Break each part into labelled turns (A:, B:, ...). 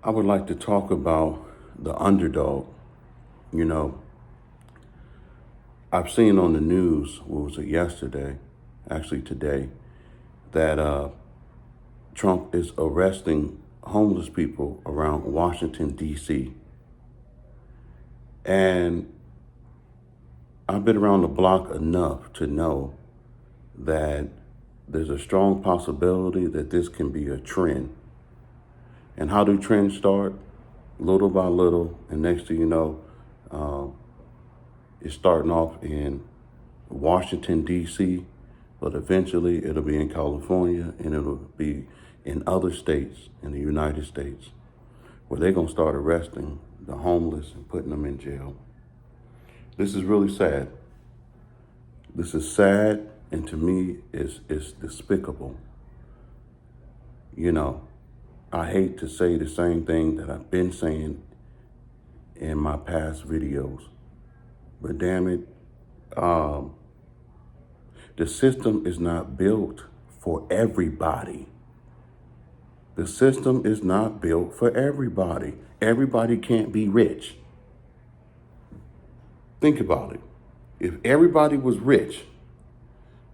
A: I would like to talk about the underdog. You know, I've seen on the news, what was it, yesterday, actually today, that Trump is arresting homeless people around Washington, D.C. And I've been around the block enough to know that there's a strong possibility that this can be a trend. And how do trends start? Little by little, and next thing you know, it's starting off in Washington, D.C., but eventually it'll be in California and it'll be in other states in the United States where they're going to start arresting the homeless and putting them in jail. This is really sad. This is sad, and to me, it's despicable. You know, I hate to say the same thing that I've been saying in my past videos, but damn it, the system is not built for everybody. The system is not built for everybody. Everybody can't be rich. Think about it. If everybody was rich,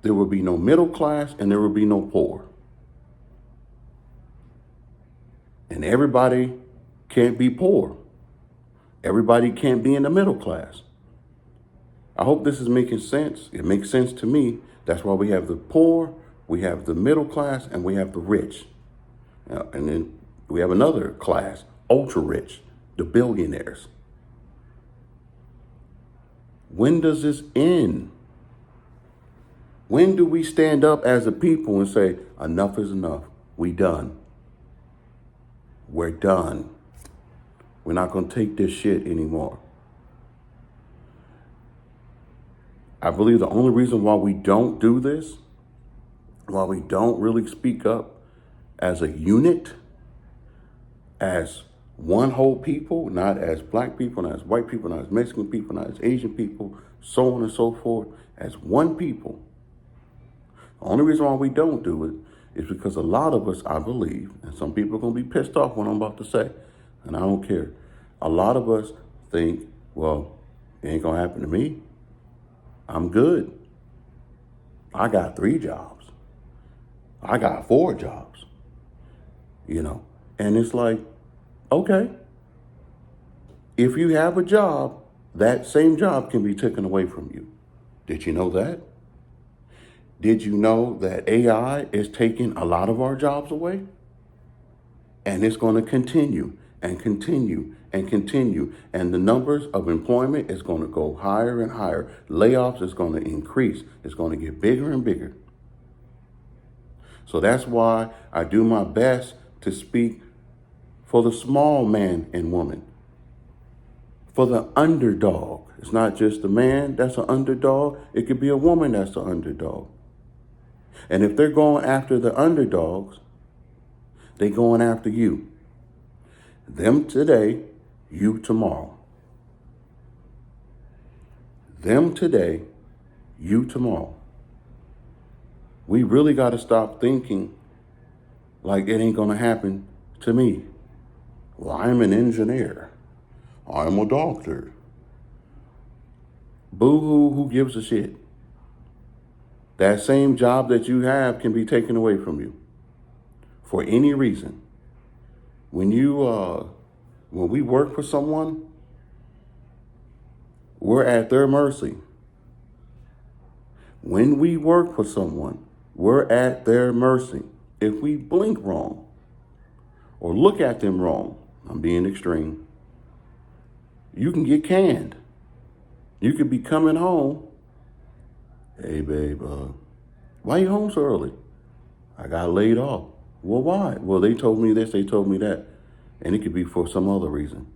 A: there would be no middle class and there would be no poor. And everybody can't be poor. Everybody can't be in the middle class. I hope this is making sense. It makes sense to me. That's why we have the poor, we have the middle class, and we have the rich. And then we have another class, ultra rich, the billionaires. When does this end? When do we stand up as a people and say, enough is enough? We done. We're done. We're not going to take this shit anymore. I believe the only reason why we don't do this, why we don't really speak up as a unit, as one whole people, not as black people, not as white people, not as Mexican people, not as Asian people, so on and so forth, as one people. The only reason why we don't do it is because a lot of us, I believe, and some people are going to be pissed off when I'm about to say, and I don't care. A lot of us think, well, it ain't going to happen to me. I'm good. I got 3 jobs. I got 4 jobs. And it's like, okay, if you have a job, that same job can be taken away from you. Did you know that? Did you know that AI is taking a lot of our jobs away? And it's going to continue and continue and continue. And the numbers of employment is going to go higher and higher. Layoffs is going to increase. It's going to get bigger and bigger. So that's why I do my best to speak for the small man and woman, for the underdog. It's not just a man that's an underdog. It could be a woman that's an underdog. And if they're going after the underdogs, they're going after you. Them today, you tomorrow. Them today, you tomorrow. We really got to stop thinking like it ain't going to happen to me. Well, I'm an engineer. I'm a doctor. Boo-hoo, who gives a shit? That same job that you have can be taken away from you for any reason. When we work for someone, we're at their mercy. When we work for someone, we're at their mercy. If we blink wrong or look at them wrong, I'm being extreme, you can get canned. You could be coming home. Hey, babe, why you home so early? I got laid off. Well, why? Well, they told me this, they told me that. And it could be for some other reason.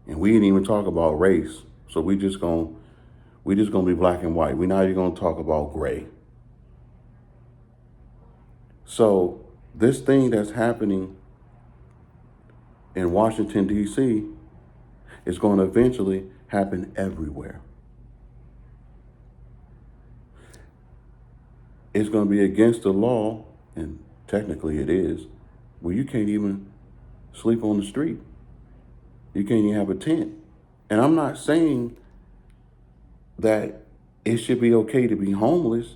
A: And we didn't even talk about race. So we just gonna be black and white. We're not even gonna talk about gray. So this thing that's happening in Washington, D.C. is going to eventually happen everywhere. It's going to be against the law, and technically it is, Well, you can't even sleep on the street. You can't even have a tent. And I'm not saying that it should be okay to be homeless.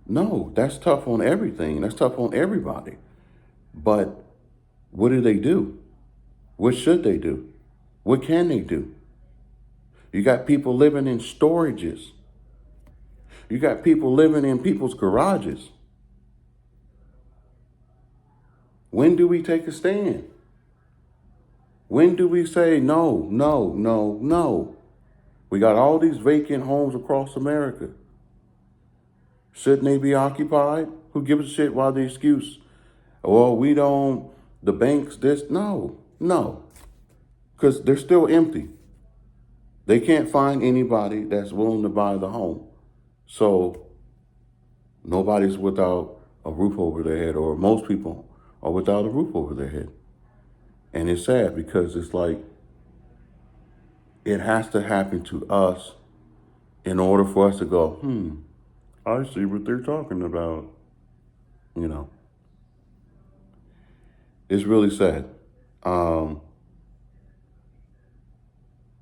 A: No, that's tough on everything. That's tough on everybody. But what do they do? What should they do? What can they do? You got people living in storages. You got people living in people's garages. When do we take a stand? When do we say no, no, no, no? We got all these vacant homes across America. Shouldn't they be occupied? Who gives a shit why the excuse? Well, we don't, the banks, this. No, no. Because they're still empty. They can't find anybody that's willing to buy the home. So nobody's without a roof over their head, or most people are without a roof over their head. And it's sad because it's like it has to happen to us in order for us to go, I see what they're talking about. You know, it's really sad. Um,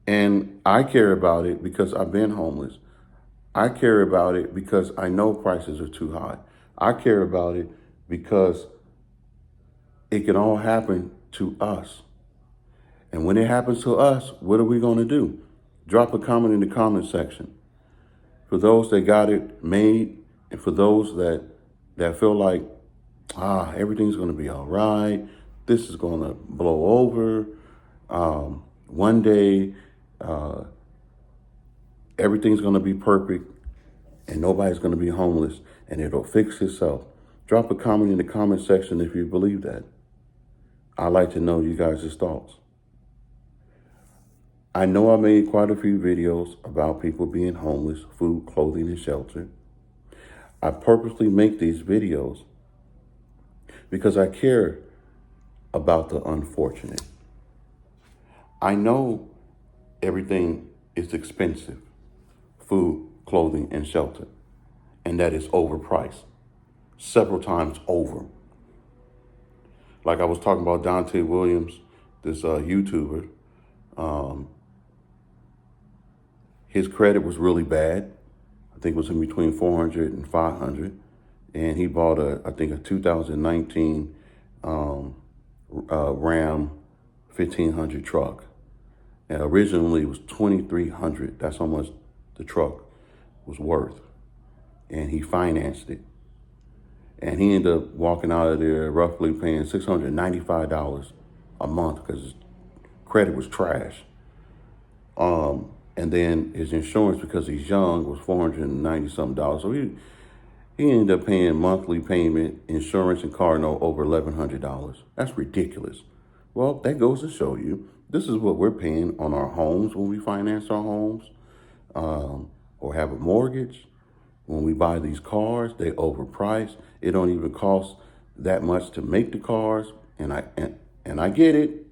A: and I care about it because I've been homeless. I care about it because I know prices are too high. I care about it because it can all happen to us. And when it happens to us, what are we going to do? Drop a comment in the comment section. For those that got it made, and for those that feel like, everything's going to be all right, this is going to blow over. One day, everything's going to be perfect, and nobody's going to be homeless, and it'll fix itself. Drop a comment in the comment section if you believe that. I'd like to know you guys' thoughts. I know I made quite a few videos about people being homeless, food, clothing, and shelter. I purposely make these videos because I care about the unfortunate. I know everything is expensive, food, clothing, and shelter, and that is overpriced, several times over. Like I was talking about Dante Williams, this YouTuber. His credit was really bad. I think it was in between 400 and 500. And he bought I think a 2019 Ram 1500 truck. And originally it was 2,300. That's how much the truck was worth. And he financed it. And he ended up walking out of there roughly paying $695 a month because his credit was trash. And then his insurance, because he's young, was $490 something. So he ended up paying monthly payment, insurance and car note over $1,100. That's ridiculous. Well, that goes to show you, this is what we're paying on our homes when we finance our homes, or have a mortgage. When we buy these cars, they overpriced. It don't even cost that much to make the cars. And I get it,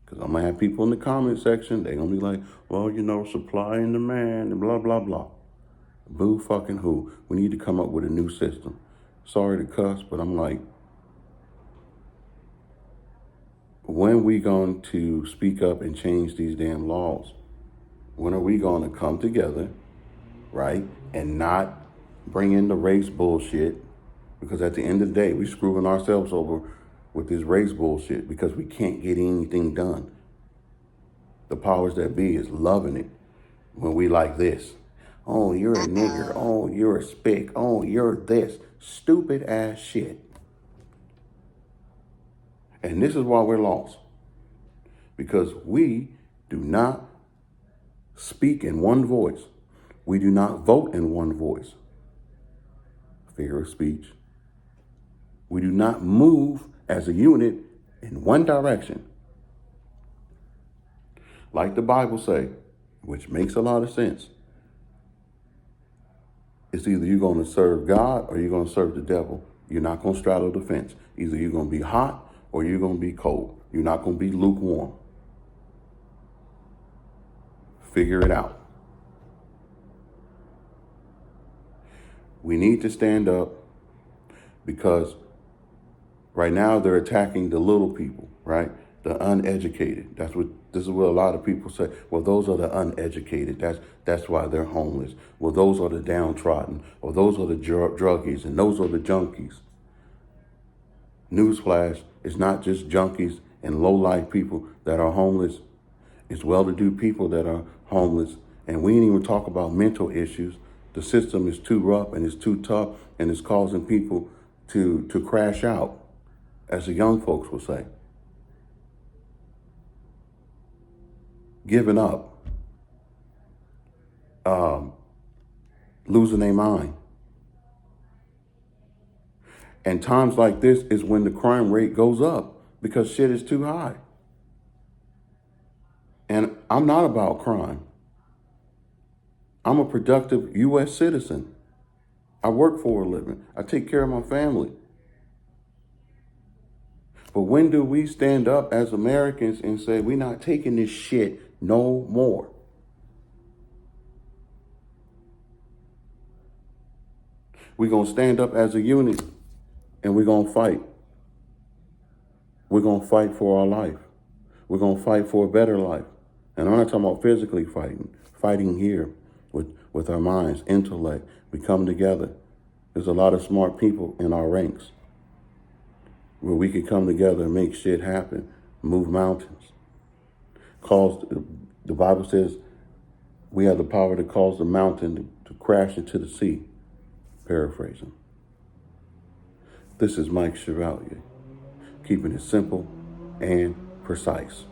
A: because I'm going to have people in the comment section. They're going to be like, well, supply and demand and blah, blah, blah. Boo fucking who. We need to come up with a new system. Sorry to cuss, but I'm like, when we going to speak up and change these damn laws? When are we going to come together, right, and not bring in the race bullshit? Because at the end of the day, we're screwing ourselves over with this race bullshit because we can't get anything done. The powers that be is loving it when we like this. Oh, you're a nigger. Oh, you're a spick. Oh, you're this. Stupid ass shit. And this is why we're lost. Because we do not speak in one voice. We do not vote in one voice. Fear of speech. We do not move as a unit in one direction. Like the Bible say, which makes a lot of sense. It's either you're going to serve God or you're going to serve the devil. You're not going to straddle the fence. Either you're going to be hot or you're going to be cold. You're not going to be lukewarm. Figure it out. We need to stand up because Right now, they're attacking the little people, right? The uneducated. This is what a lot of people say. Well, those are the uneducated. That's why they're homeless. Well, those are the downtrodden, or those are the druggies, and those are the junkies. Newsflash: it's not just junkies and low-life people that are homeless. It's well-to-do people that are homeless, and we ain't even talk about mental issues. The system is too rough and it's too tough, and it's causing people to crash out, as the young folks will say. Giving up, losing their mind. And times like this is when the crime rate goes up because shit is too high. And I'm not about crime. I'm a productive U.S. citizen. I work for a living. I take care of my family. But when do we stand up as Americans and say, we're not taking this shit no more? We're going to stand up as a unit and we're going to fight. We're going to fight for our life. We're going to fight for a better life. And I'm not talking about physically fighting here with our minds, intellect. We come together. There's a lot of smart people in our ranks where we can come together and make shit happen, move mountains. The Bible says we have the power to cause the mountain to crash into the sea. Paraphrasing. This is Mike Chevalier, keeping it simple and precise.